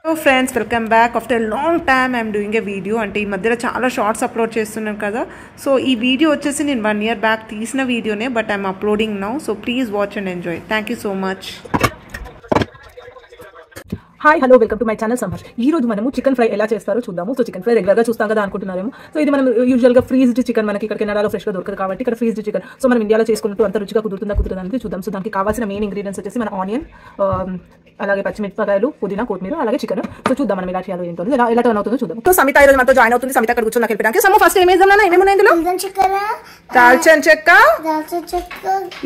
Hello friends, welcome back. After a long time I'm doing a video అంటే ఈ మధ్యలో చాలా షార్ట్స్ అప్లోడ్ చేస్తున్నాను కదా. సో ఈ వీడియో వచ్చేసి నేను 1 year బ్యాక్ తీసిన వీడియోనే, but I'm uploading now. So please watch and enjoy. Thank you so much. Hi hello welcome to my channel Sambhash. ఈ రోజు మనము చికెన్ ఫ్రై ఎలా చేస్తారో చూద్దాము. సో చికెన్ ఫ్రై రెగ్యులర్గా చూస్తాం కదా అనుకుంటున్నారేమో. సో ఇది మనం యూజువల్గా ఫ్రీజ్డ్ చికెన్ మనకి ఇక్కడ కెనడాలో ఫ్రెష్గా దొరకదు కాబట్టి ఇక్కడ ఫ్రీజ్డ్ చికెన్. సో మనం ఇండియాలో చేసుకున్నట్టు అంత రుచిగా కుదురుతుందా అనేది చూద్దాం. సో దానికి కావాల్సిన మెయిన్ ఇంగ్రీడియంట్స్ వచ్చేసి మన ఆనియన్, అలాగే పచ్చిమిరపకాయలు, పుదీనా, కొత్తిమీర, అలాగే చికెన్. సో చూద్దాం మనం ఎలా చేయాలో ఏంటో, ఎలా టర్న్ అవుతుందో చూద్దాం. సో సమిత ఈ రోజు మనతో జాయిన్ అవుతుంది. సమిత అక్కడ కూర్చొని నాకు వెళ్ళడానికి. సో ఫస్ట్ ఏమేమి ఉన్నాయి ఇందులో? దాల్చిన చెక్క,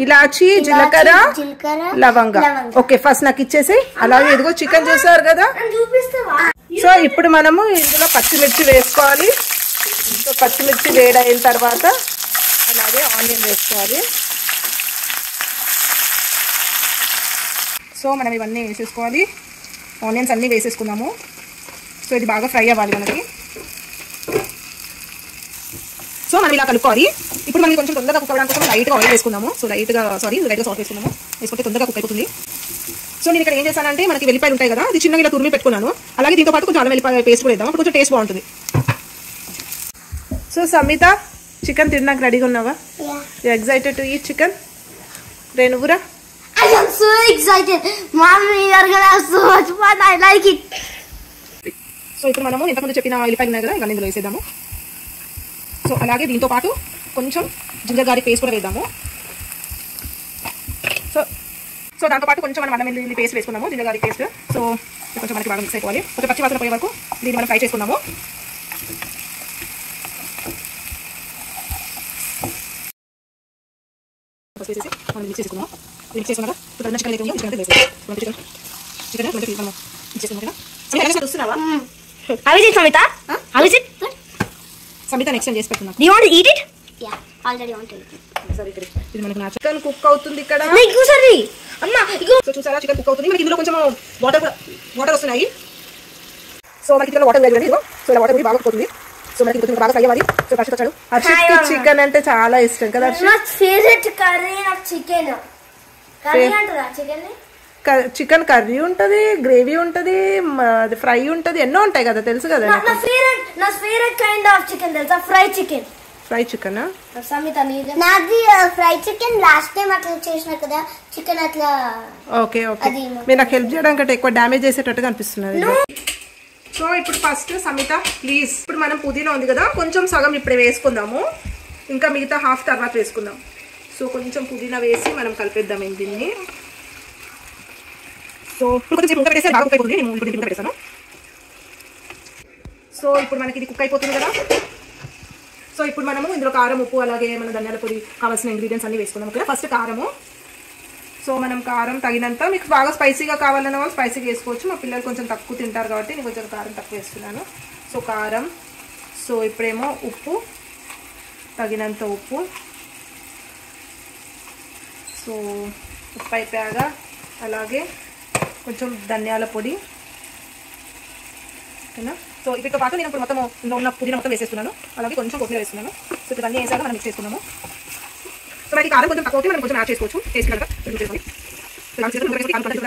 ఇలాచి, జీలకర్ర, లవంగ. ఓకే, ఫస్ట్ నాకు ఇచ్చేసి. అలాగే ఇదిగో చికెన్ చూసారు కదా. సో ఇప్పుడు మనము ఇందులో పచ్చిమిర్చి వేసుకోవాలి. సో పచ్చిమిర్చి వేడైన తర్వాత అలాగే ఆనియన్ వేసుకోవాలి. సో మనం ఇవన్నీ వేసేసుకోవాలి. ఆనియన్స్ అన్నీ వేసేసుకున్నాము. సో ఇది బాగా ఫ్రై అవ్వాలి మనకి. సో మనం ఇలా కలుపుకోవాలి. ఇప్పుడు మనకి కొంచెం తొందరగా కుక్ అవ్వడానికి కోసం లైట్గా ఆయిల్ వేసుకున్నాము. సో లైట్గా సాల్ట్ వేసుకున్నాము. వేసుకుంటే తొందరగా కుక్ అయిపోతుంది. సో నేను ఇక్కడ ఏం చేశానంటే, మనకి వెల్లిపాయలు ఉంటాయి కదా, అది చిన్నగా ఇలా తురిమి పెట్టుకున్నాను. అలాగే దీంతో పాటు కొంచెం అల్లం వెల్లిపాయ పేస్ట్ కూడా వేద్దాం, అప్పుడు కొంచెం టేస్ట్ బాగుంటుంది. సో సమిత, చికెన్ తినడానికి రెడీగా ఉన్నావా? You excited to eat chicken? రేణువురా? I am so excited. Mommy, you are gonna have so much fun. I like it. So ఇప్పుడు మనము ఇంతకుముందు చెప్పిన వెల్లిపాయలు ఉన్నాయి కదా, ఇవన్నీ ఇందులో వేసేద్దాము. సో అలాగే దీంతో పాటు కొంచెం జింజర్ గార్లిక్ పేస్ట్ కూడా వేద్దాము. సో దాంతో పాటు కొంచెం మనం అల్లం వెల్లుల్లి పేస్ట్ వేసుకున్నాము, జింజర్ గార్లిక్ పేస్ట్. సో కొంచెం మనకి బాగా మిక్స్ అయిపోవాలి. కొంచెం పచ్చి వాసన పోయే వరకు దీన్ని మనం ఫ్రై చేసుకున్నాము. వేసేసి మనం మిక్స్ చేసుకున్నాము. మిక్స్ చేసుకున్నాక ఇప్పుడు చికెన్ అయితే చికెన్ మనం మిక్స్ చేసుకున్నాం కదా. చూస్తున్నావా? How is it, Samita? How is it? Samita next చేసి పెట్టుకున్నాం. Do you want to eat it? Yeah, already want to eat it. ఇది మనకి చికెన్ కుక్ అవుతుంది ఇక్కడ. Sorry. Amma, సో చూసారా, చికెన్ కుక్ అవుతుంది. మనకి ఇందులో కొంచెం వాటర్ వస్తున్నాయి. సో మనకి ఇక్కడ వాటర్ వేయాలి. సో ఇలా వాటర్ బాగా కుక్ అవుతుంది. సో మనకి కొంచెం బాగా ఫ్రై అవ్వాలి. సో ఫస్ట్ వచ్చాడు. హర్షిత్కి చికెన్ అంటే చాలా ఇష్టం కదా. my favorite curry of chicken. Curry అంటారా చికెన్ ని? చికెన్ కర్రీ ఉంటది, గ్రేవీ ఉంటది, ఫ్రై ఉంటది, ఎన్నో ఉంటాయి కదా, తెలుసు కదా. నా ఫేవరెట్ కైండ్ ఆఫ్ చికెన్ తెలుసా? Fry chicken. ఫ్రై చికెన్ నాది ఫ్రై చికెన్. లాస్ట్ టైం అట్లా చేసిన కదా చికెన్ అట్లా. ఓకే ఓకే, మీరు నాకు హెల్ప్ చేయడానికి ఎక్కువ డ్యామేజ్ చేసేటట్టుగా అనిపిస్తున్నది. సో ఇప్పుడు ఫస్ట్ సమిత ప్లీజ్, ఇప్పుడు మనం పుదీనా ఉంది కదా, కొంచెం సగం ఇప్పుడే వేసుకుందాము, ఇంకా మిగతా హాఫ్ తర్వాత వేసుకుందాం. సో కొంచెం పుదీనా వేసి మనం కలిపేద్దాం దీన్ని. సో ఇప్పుడు కొంచెం కుక్ పెట్టేస్తే బాగా కుక్ అయిపోతుంది. నేను ఇప్పుడు దీన్ని పెట్టేస్తాను. సో ఇప్పుడు మనకి ఇది కుక్ అయిపోతుంది కదా. సో ఇప్పుడు మనము ఇందులో కారం, ఉప్పు, అలాగే మన ధనియాల పొడి, కావాల్సిన ఇంగ్రీడియంట్స్ అన్ని వేసుకుందాం. ఓకే, ఫస్ట్ కారము. సో మనం కారం తగినంత, మీకు బాగా స్పైసీగా కావాలన్న వాళ్ళు స్పైసీగా వేసుకోవచ్చు. మా పిల్లలు కొంచెం తక్కువ తింటారు కాబట్టి నేను కొంచెం కారం తక్కువ వేస్తున్నాను. సో కారం. సో ఇప్పుడేమో ఉప్పు, తగినంత ఉప్పు. సో ఉప్పు అయిపోయాగా అలాగే కొంచెం ధనియాల పొడి, ఓకేనా. సో వీటితో పాటు నేను ఇప్పుడు మొత్తం ఇందులో ఉన్న పుదీనా మొత్తం వేసేస్తున్నాను, అలాగే కొంచెం కొత్తిమీర వేస్తున్నాను. సో ఇవన్నీ వేసాక మనం మిక్స్ చేసుకున్నాము. సో మనకి కారం కొంచెం తక్కువ మనం కొంచెం యాడ్ చేసుకోవచ్చు టేస్ట్ కనుక.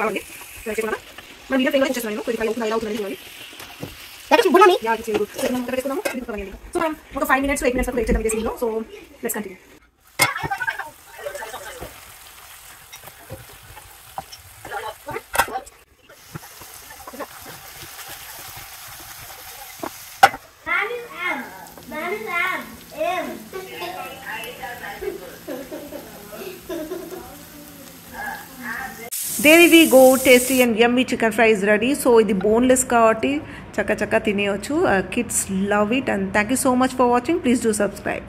రావాలి మనం వీడియో ఫ్లేవర్ చేస్తున్నాను. కొద్దిగా అవుతుంది, ఎలా అవుతుంది చూడాలి. సో మనం ఒక 5 minutes 8 minutes వరకు వెయిట్ చేద్దాం దీనిలో. So let's continue. There we go, tasty and yummy chicken fry is ready. So ఇది boneless కాబట్టి చక్క తినేయొచ్చు. Kids love it, and thank you so much for watching. Please do subscribe.